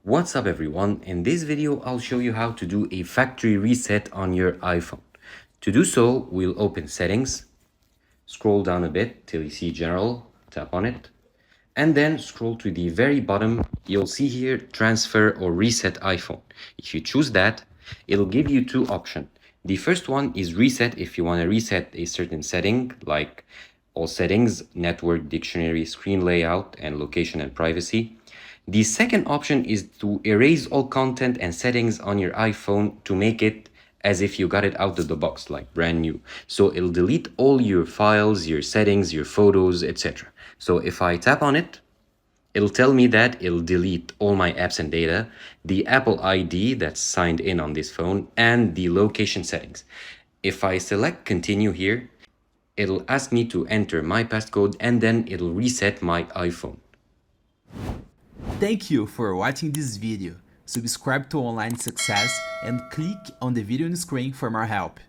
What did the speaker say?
What's up everyone? In this video, I'll show you how to do a factory reset on your iPhone. To do so, we'll open Settings, scroll down a bit till you see General, tap on it, and then scroll to the very bottom. You'll see here Transfer or Reset iPhone. If you choose that, it'll give you two options. The first one is Reset if you want to reset a certain setting like all settings, network, dictionary, screen layout, and location and privacy. The second option is to erase all content and settings on your iPhone to make it as if you got it out of the box, like brand new. So it'll delete all your files, your settings, your photos, etc. So if I tap on it, it'll tell me that it'll delete all my apps and data, the Apple ID that's signed in on this phone, and the location settings. If I select continue here, it'll ask me to enter my passcode and then it'll reset my iPhone. Thank you for watching this video. Subscribe to Online Success and click on the video on the screen for more help.